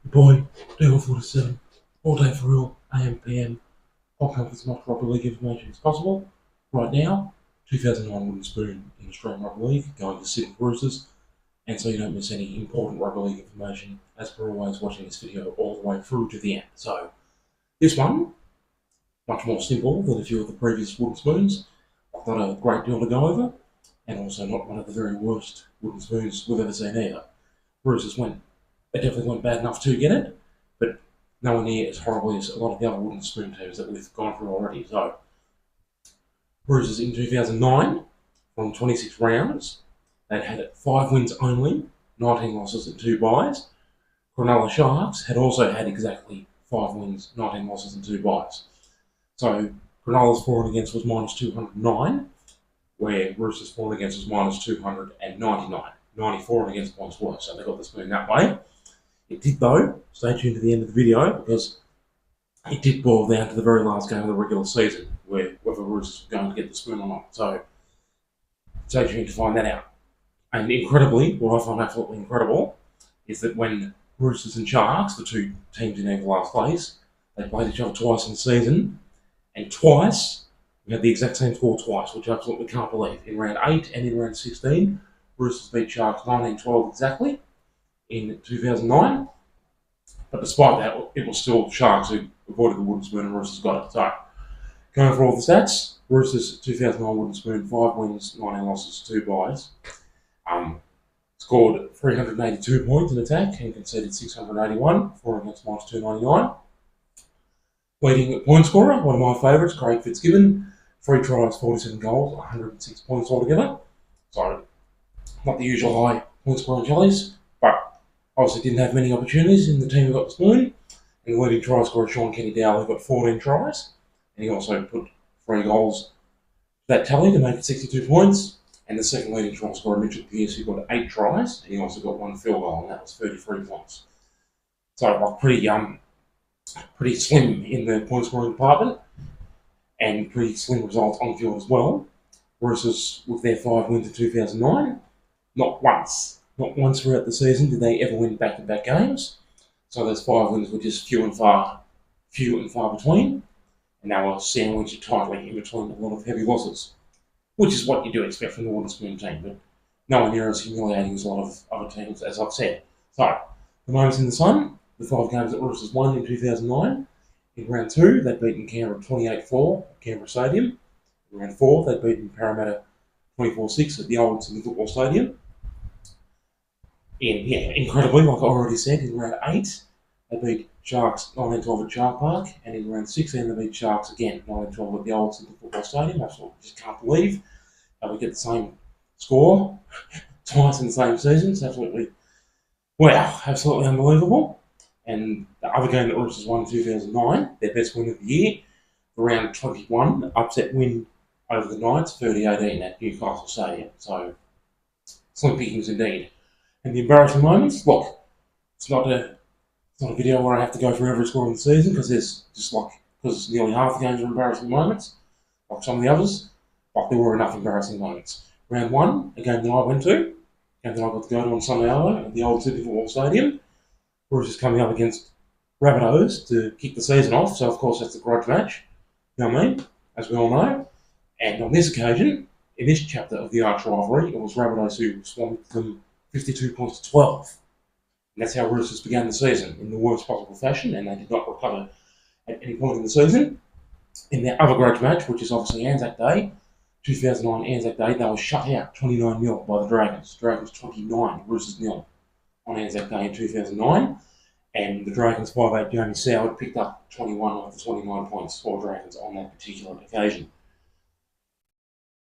Boy, Devil 47, all day for real, AM, PM, podcast with as much rugby league information as possible. Right now, 2009 Wooden Spoon in Australian Rugby League, going to Sydney Roosters, and so you don't miss any important rugby league information, as per always watching this video all the way through to the end. So, this one, much more simple than a few of the previous Wooden Spoons, not a great deal to go over, and also not one of the very worst Wooden Spoons we've ever seen either. Roosters they definitely weren't bad enough to get it, but nowhere near as horribly as a lot of the other Wooden Spoon teams that we've gone through already. So, Roosters in 2009, from 26 rounds, they'd had 5 wins only, 19 losses and 2 byes. CRONULLA Sharks had also had exactly 5 wins, 19 losses and 2 byes. So, CRONULLA's for and against was minus 209, where Roosters for and against was minus 299. 94 and against points worse, so they got the spoon that way. It did though, stay tuned to the end of the video, because it did boil down to the very last game of the regular season, whether Roosters were going to get the spoon or not. So, stay tuned to find that out. And incredibly, what I find absolutely incredible, is that when Roosters and Sharks, the two teams in either last place, they played each other twice in the season, and twice, we had the exact same score twice, which I absolutely can't believe. In round 8 and in round 16, Roosters beat Sharks 19-12 exactly in 2009. But despite that, it was still Sharks who avoided the Wooden Spoon and Roosters got it. So, going for all the stats, Roosters 2009 Wooden Spoon, 5 wins, 19 losses, 2 byes. Scored 382 points in attack and conceded 681, 4 against minus 299. Leading point scorer, one of my favourites, Craig Fitzgibbon, 3 tries, 47 goals, 106 points altogether. So, not the usual high point scoring jellies, but obviously didn't have many opportunities in the team who got the spoon. And the leading try scorer, Sean Kenny-Dowell, who got 14 tries. And he also put 3 goals to that tally to make it 62 points. And the second leading try scorer, Mitchell Pearce, who got 8 tries. And he also got 1 field goal, and that was 33 points. So, like, pretty slim in the point scoring department. And pretty slim results on field as well. Roosters, with their 5 wins in 2009, not once throughout the season did they ever win back-to-back games. So those 5 wins were just few and far between, and they were sandwiched tightly in between a lot of heavy losses, which is what you do expect from the Wooden Spoon team, but nowhere near as humiliating as a lot of other teams, as I've said. So, the moments in the sun, the 5 games that Roosters won in 2009. In round 2, they'd beaten Canberra 28-4 at Canberra Stadium. In round 4, they'd beaten Parramatta 24-6 at the old Sydney Football Stadium. Incredibly, like I already said, in round 8, they beat Sharks 19-12 at Shark Park, and in round 16, they beat Sharks again 19-12 at the old Sydney Football Stadium. I just can't believe how we get the same score twice in the same season. It's absolutely unbelievable. And the other game that Roosters won in 2009, their best win of the year, round 21, upset win over the Knights, 30-18 at Newcastle Stadium. So, slim pickings indeed. And the embarrassing moments, look, it's not a video where I have to go through every score in the season, because nearly half the games are embarrassing moments, like some of the others, but there were enough embarrassing moments. Round 1, a game that I went to, a game that I got to go to on Sunday at the old Sydney Football Stadium. Roosters coming up against Rabbitohs to kick the season off, so of course that's a grudge match, you know what I mean, as we all know. And on this occasion, in this chapter of the arch rivalry, it was Rabbitohs who swamped them 52 points to 12. And that's how Roosters began the season, in the worst possible fashion, and they did not recover at any point in the season. In their other grudge match, which is obviously Anzac Day, 2009 Anzac Day, they were shut out 29-0 by the Dragons. Dragons 29, Roosters 0 on Anzac Day in 2009. And the Dragons 5'8" Jamie Soward picked up 21 of the 29 points for Dragons on that particular occasion.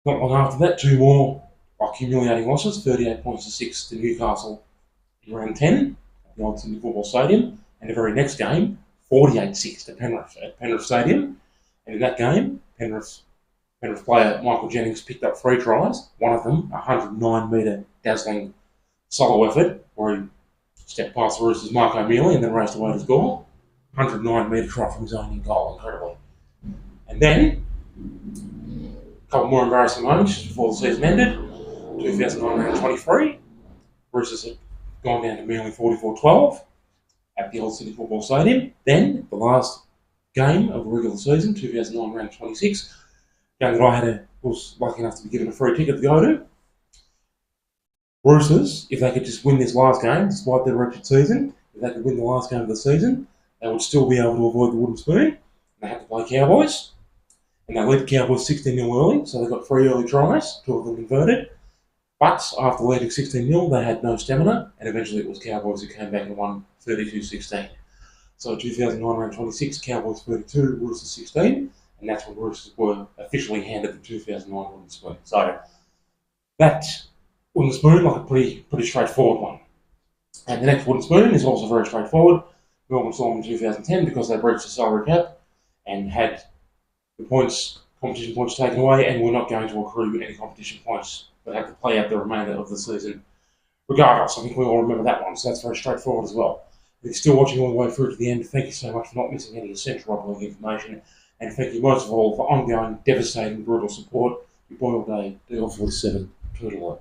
Not long after that, 2 more humiliating losses, 38 points to 6 to Newcastle in round 10 at the old Sydney Football Stadium, and the very next game, 48-6 to Penrith at Penrith Stadium. And in that game, Penrith player Michael Jennings picked up 3 tries, one of them a 109-metre dazzling solo effort, where he stepped past the Roosters' Mark O'Mealy and then raced away to score. 109-metre try from his own goal, incredibly. And then, a couple more embarrassing moments just before the season ended. 2009 round 23, Roosters gone down to Manly 44-12 at the old Sydney Football Stadium. Then, the last game of the regular season, 2009 round 26, game that I was lucky enough to be given a free ticket to go to. Roosters, if they could just win this last game, despite their wretched season, if they could win the last game of the season, they would still be able to avoid the wooden spoon. They had to play Cowboys, and they led the Cowboys 16-0 early, so they got 3 early tries, 2 of them converted. But after leading 16-0, they had no stamina, and eventually it was Cowboys who came back and won 32-16. So 2009 round 26, Cowboys 32, Roosters 16, and that's when Roosters were officially handed the 2009 wooden spoon. So that wooden spoon, like a pretty straightforward one. And the next wooden spoon is also very straightforward. Melbourne saw them in 2010 because they breached the salary cap and had the competition points taken away, and were not going to accrue any competition points, but had to play out the remainder of the season. Regardless, I think we all remember that one, so that's very straightforward as well. If you're still watching all the way through to the end, thank you so much for not missing any essential rugby league information, and thank you most of all for ongoing, devastating, brutal support. Your boy all day, DL47, CRONULLA.